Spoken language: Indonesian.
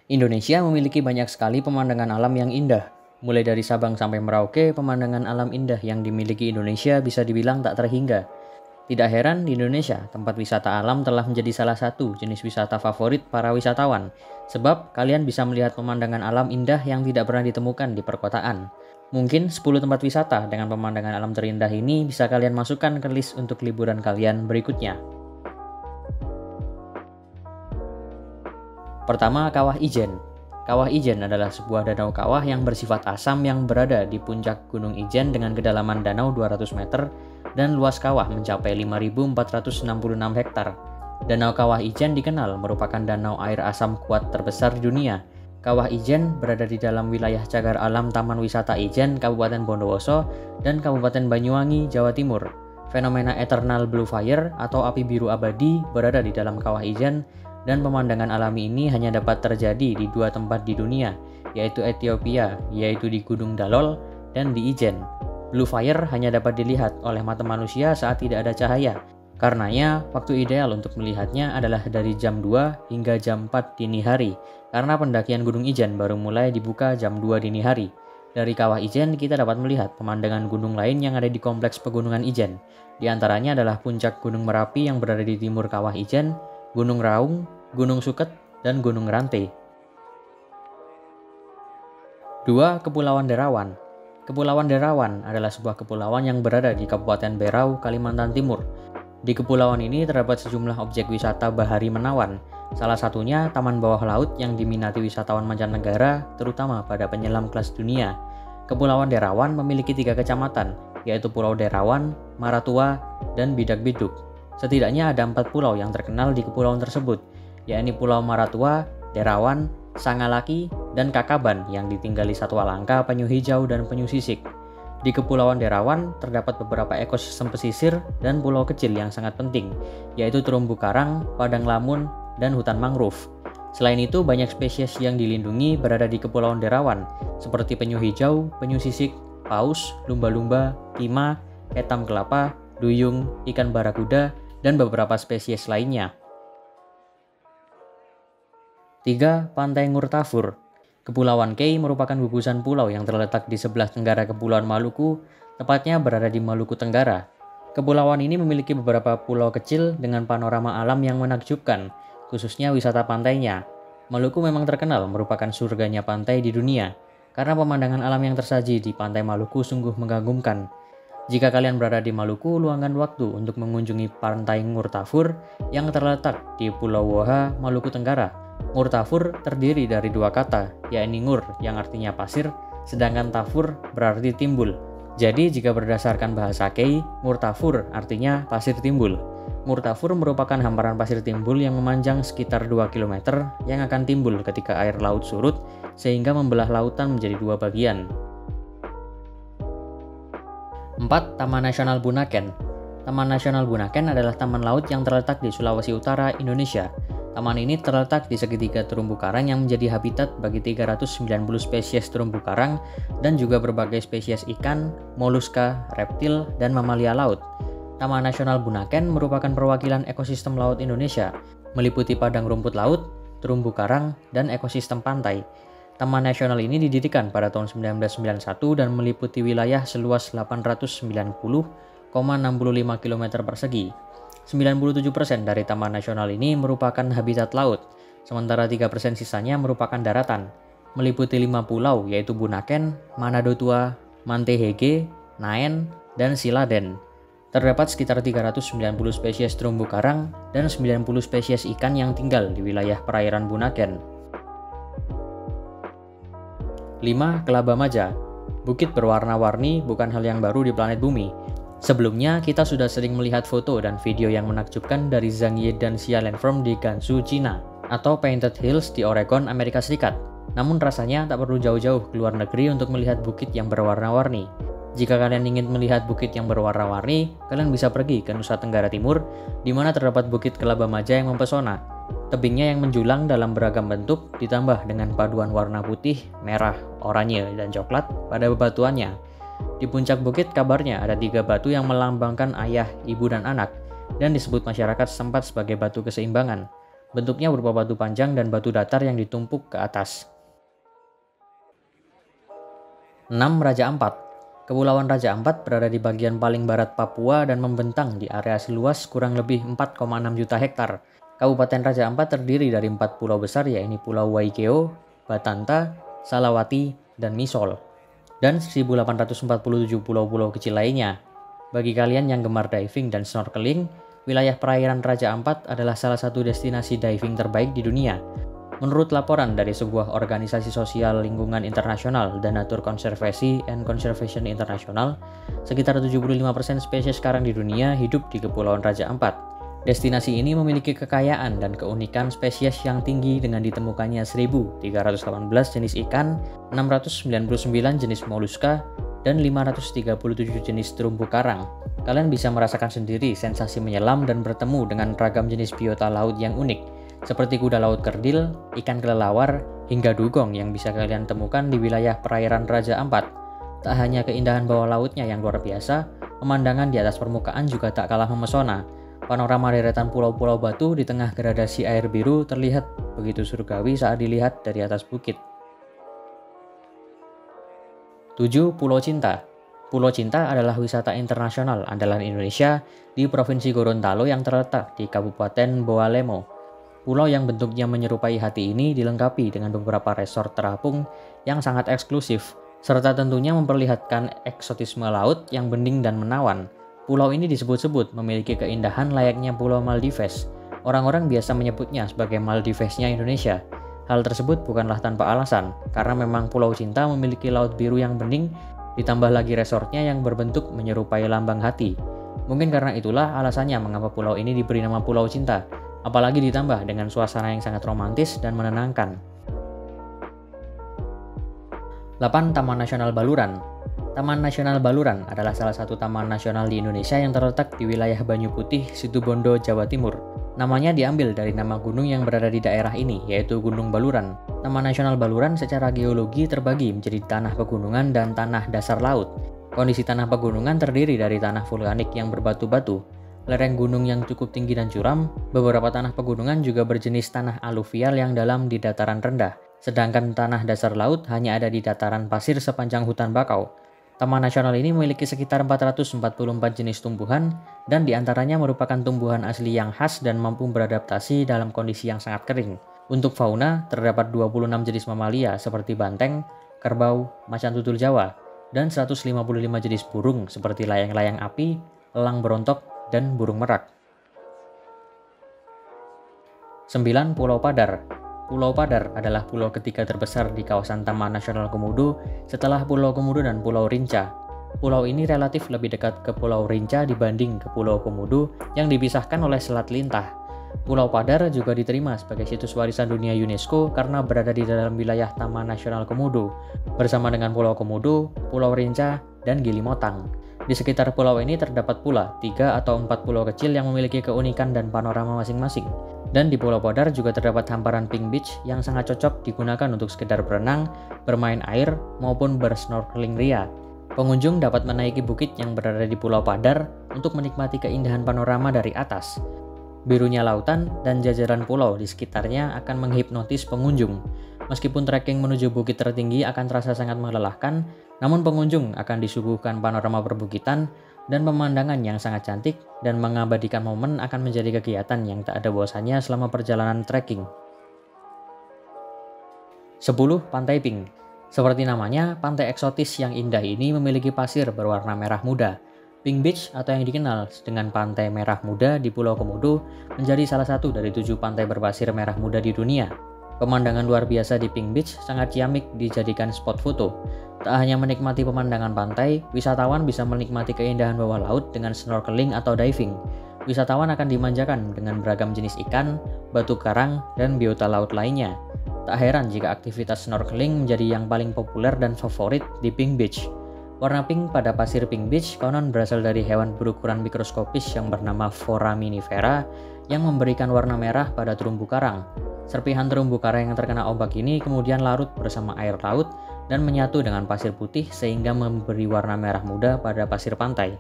Indonesia memiliki banyak sekali pemandangan alam yang indah. Mulai dari Sabang sampai Merauke, pemandangan alam indah yang dimiliki Indonesia bisa dibilang tak terhingga. Tidak heran di Indonesia, tempat wisata alam telah menjadi salah satu jenis wisata favorit para wisatawan. Sebab kalian bisa melihat pemandangan alam indah yang tidak pernah ditemukan di perkotaan. Mungkin 10 tempat wisata dengan pemandangan alam terindah ini bisa kalian masukkan ke list untuk liburan kalian berikutnya. Pertama, Kawah Ijen. Kawah Ijen adalah sebuah danau kawah yang bersifat asam yang berada di puncak Gunung Ijen dengan kedalaman danau 200 meter dan luas kawah mencapai 5.466 hektar. Danau Kawah Ijen dikenal merupakan danau air asam kuat terbesar di dunia. Kawah Ijen berada di dalam wilayah cagar alam Taman Wisata Ijen, Kabupaten Bondowoso, dan Kabupaten Banyuwangi, Jawa Timur. Fenomena Eternal Blue Fire atau api biru abadi berada di dalam Kawah Ijen, dan pemandangan alami ini hanya dapat terjadi di 2 tempat di dunia, yaitu Ethiopia, yaitu di Gunung Dalol, dan di Ijen. Blue Fire hanya dapat dilihat oleh mata manusia saat tidak ada cahaya. Karenanya, waktu ideal untuk melihatnya adalah dari jam 2 hingga jam 4 dini hari, karena pendakian Gunung Ijen baru mulai dibuka jam 2 dini hari. Dari Kawah Ijen, kita dapat melihat pemandangan gunung lain yang ada di kompleks pegunungan Ijen. Di antaranya adalah puncak Gunung Merapi yang berada di timur Kawah Ijen, Gunung Raung, Gunung Suket, dan Gunung Rante. 2. Kepulauan Derawan. Kepulauan Derawan adalah sebuah kepulauan yang berada di Kabupaten Berau, Kalimantan Timur. Di kepulauan ini terdapat sejumlah objek wisata bahari menawan. Salah satunya taman bawah laut yang diminati wisatawan mancanegara, terutama pada penyelam kelas dunia. Kepulauan Derawan memiliki 3 kecamatan, yaitu Pulau Derawan, Maratua, dan Bidak Biduk. Setidaknya ada 4 pulau yang terkenal di kepulauan tersebut, yakni Pulau Maratua, Derawan, Sangalaki, dan Kakaban yang ditinggali satwa langka, penyu hijau, dan penyu sisik. Di Kepulauan Derawan terdapat beberapa ekosistem pesisir dan pulau kecil yang sangat penting, yaitu terumbu karang, padang lamun, dan hutan mangrove. Selain itu, banyak spesies yang dilindungi berada di Kepulauan Derawan, seperti penyu hijau, penyu sisik, paus, lumba-lumba, kima, ketam kelapa, duyung, ikan barakuda, dan beberapa spesies lainnya. 3. Pantai Ngurtafur. Kepulauan Kei merupakan gugusan pulau yang terletak di sebelah tenggara Kepulauan Maluku, tepatnya berada di Maluku Tenggara. Kepulauan ini memiliki beberapa pulau kecil dengan panorama alam yang menakjubkan, khususnya wisata pantainya. Maluku memang terkenal merupakan surganya pantai di dunia, karena pemandangan alam yang tersaji di pantai Maluku sungguh mengagumkan. Jika kalian berada di Maluku, luangkan waktu untuk mengunjungi Pantai Ngurtafur yang terletak di Pulau Woha, Maluku Tenggara. Ngurtafur terdiri dari 2 kata, yakni ngur yang artinya pasir, sedangkan tafur berarti timbul. Jadi jika berdasarkan bahasa Kei, Ngurtafur artinya pasir timbul. Ngurtafur merupakan hamparan pasir timbul yang memanjang sekitar 2 km yang akan timbul ketika air laut surut sehingga membelah lautan menjadi 2 bagian. 4. Taman Nasional Bunaken. Taman Nasional Bunaken adalah taman laut yang terletak di Sulawesi Utara, Indonesia. Taman ini terletak di segitiga terumbu karang yang menjadi habitat bagi 390 spesies terumbu karang dan juga berbagai spesies ikan, moluska, reptil, dan mamalia laut. Taman Nasional Bunaken merupakan perwakilan ekosistem laut Indonesia, meliputi padang rumput laut, terumbu karang, dan ekosistem pantai. Taman nasional ini didirikan pada tahun 1991 dan meliputi wilayah seluas 890,65 km persegi. 97% dari taman nasional ini merupakan habitat laut, sementara 3% sisanya merupakan daratan, meliputi 5 pulau yaitu Bunaken, Manado Tua, Mantehege, Naen, dan Siladen. Terdapat sekitar 390 spesies terumbu karang dan 90 spesies ikan yang tinggal di wilayah perairan Bunaken. 5. Kelaba Maja. Bukit berwarna-warni bukan hal yang baru di planet bumi. Sebelumnya, kita sudah sering melihat foto dan video yang menakjubkan dari Zhangye dan Xia Landform di Gansu, Cina, atau Painted Hills di Oregon, Amerika Serikat. Namun rasanya tak perlu jauh-jauh ke luar negeri untuk melihat bukit yang berwarna-warni. Jika kalian ingin melihat bukit yang berwarna-warni, kalian bisa pergi ke Nusa Tenggara Timur, di mana terdapat Bukit Kelaba Maja yang mempesona. Tebingnya yang menjulang dalam beragam bentuk, ditambah dengan paduan warna putih, merah, oranye, dan coklat pada bebatuannya. Di puncak bukit kabarnya ada 3 batu yang melambangkan ayah, ibu, dan anak, dan disebut masyarakat setempat sebagai batu keseimbangan. Bentuknya berupa batu panjang dan batu datar yang ditumpuk ke atas. 6. Raja Ampat. Kepulauan Raja Ampat berada di bagian paling barat Papua dan membentang di area seluas kurang lebih 4,6 juta hektar. Kabupaten Raja Ampat terdiri dari 4 pulau besar, yaitu Pulau Waigeo, Batanta, Salawati, dan Misol, dan 1847 pulau-pulau kecil lainnya. Bagi kalian yang gemar diving dan snorkeling, wilayah perairan Raja Ampat adalah salah satu destinasi diving terbaik di dunia. Menurut laporan dari sebuah organisasi sosial lingkungan internasional dan Nature Conservancy and Conservation International, sekitar 75% spesies karang di dunia hidup di Kepulauan Raja Ampat. Destinasi ini memiliki kekayaan dan keunikan spesies yang tinggi dengan ditemukannya 1.318 jenis ikan, 699 jenis moluska, dan 537 jenis terumbu karang. Kalian bisa merasakan sendiri sensasi menyelam dan bertemu dengan ragam jenis biota laut yang unik, seperti kuda laut kerdil, ikan kelelawar, hingga dugong yang bisa kalian temukan di wilayah perairan Raja Ampat. Tak hanya keindahan bawah lautnya yang luar biasa, pemandangan di atas permukaan juga tak kalah memesona. Panorama deretan pulau-pulau batu di tengah gradasi air biru terlihat begitu surgawi saat dilihat dari atas bukit. 7. Pulau Cinta. Pulau Cinta adalah wisata internasional andalan Indonesia di Provinsi Gorontalo yang terletak di Kabupaten Bawalemo. Pulau yang bentuknya menyerupai hati ini dilengkapi dengan beberapa resort terapung yang sangat eksklusif, serta tentunya memperlihatkan eksotisme laut yang bening dan menawan. Pulau ini disebut-sebut memiliki keindahan layaknya Pulau Maldives. Orang-orang biasa menyebutnya sebagai Maldivesnya Indonesia. Hal tersebut bukanlah tanpa alasan, karena memang Pulau Cinta memiliki laut biru yang bening, ditambah lagi resortnya yang berbentuk menyerupai lambang hati. Mungkin karena itulah alasannya mengapa pulau ini diberi nama Pulau Cinta, apalagi ditambah dengan suasana yang sangat romantis dan menenangkan. 8. Taman Nasional Baluran. Taman Nasional Baluran adalah salah satu taman nasional di Indonesia yang terletak di wilayah Banyu Putih, Situbondo, Jawa Timur. Namanya diambil dari nama gunung yang berada di daerah ini, yaitu Gunung Baluran. Taman Nasional Baluran secara geologi terbagi menjadi tanah pegunungan dan tanah dasar laut. Kondisi tanah pegunungan terdiri dari tanah vulkanik yang berbatu-batu, lereng gunung yang cukup tinggi dan curam. Beberapa tanah pegunungan juga berjenis tanah aluvial yang dalam di dataran rendah, sedangkan tanah dasar laut hanya ada di dataran pasir sepanjang hutan bakau. Taman nasional ini memiliki sekitar 444 jenis tumbuhan, dan diantaranya merupakan tumbuhan asli yang khas dan mampu beradaptasi dalam kondisi yang sangat kering. Untuk fauna, terdapat 26 jenis mamalia seperti banteng, kerbau, macan tutul Jawa, dan 155 jenis burung seperti layang-layang api, elang berontok, dan burung merak. 9. Pulau Padar. Pulau Padar adalah pulau ketiga terbesar di kawasan Taman Nasional Komodo setelah Pulau Komodo dan Pulau Rinca. Pulau ini relatif lebih dekat ke Pulau Rinca dibanding ke Pulau Komodo yang dipisahkan oleh Selat Lintah. Pulau Padar juga diterima sebagai situs warisan dunia UNESCO karena berada di dalam wilayah Taman Nasional Komodo, bersama dengan Pulau Komodo, Pulau Rinca, dan Gili Motang. Di sekitar pulau ini terdapat pula 3 atau 4 pulau kecil yang memiliki keunikan dan panorama masing-masing. Dan di Pulau Padar juga terdapat hamparan Pink Beach yang sangat cocok digunakan untuk sekedar berenang, bermain air, maupun bersnorkeling ria. Pengunjung dapat menaiki bukit yang berada di Pulau Padar untuk menikmati keindahan panorama dari atas. Birunya lautan dan jajaran pulau di sekitarnya akan menghipnotis pengunjung. Meskipun trekking menuju bukit tertinggi akan terasa sangat melelahkan, namun pengunjung akan disuguhkan panorama perbukitan dan pemandangan yang sangat cantik, dan mengabadikan momen akan menjadi kegiatan yang tak ada bosannya selama perjalanan trekking. 10. Pantai Pink. Seperti namanya, pantai eksotis yang indah ini memiliki pasir berwarna merah muda. Pink Beach atau yang dikenal dengan Pantai Merah Muda di Pulau Komodo menjadi salah satu dari 7 pantai berpasir merah muda di dunia. Pemandangan luar biasa di Pink Beach sangat ciamik dijadikan spot foto. Tak hanya menikmati pemandangan pantai, wisatawan bisa menikmati keindahan bawah laut dengan snorkeling atau diving. Wisatawan akan dimanjakan dengan beragam jenis ikan, batu karang, dan biota laut lainnya. Tak heran jika aktivitas snorkeling menjadi yang paling populer dan favorit di Pink Beach. Warna pink pada pasir Pink Beach konon berasal dari hewan berukuran mikroskopis yang bernama Foraminifera yang memberikan warna merah pada terumbu karang. Serpihan terumbu karang yang terkena ombak ini kemudian larut bersama air laut dan menyatu dengan pasir putih sehingga memberi warna merah muda pada pasir pantai.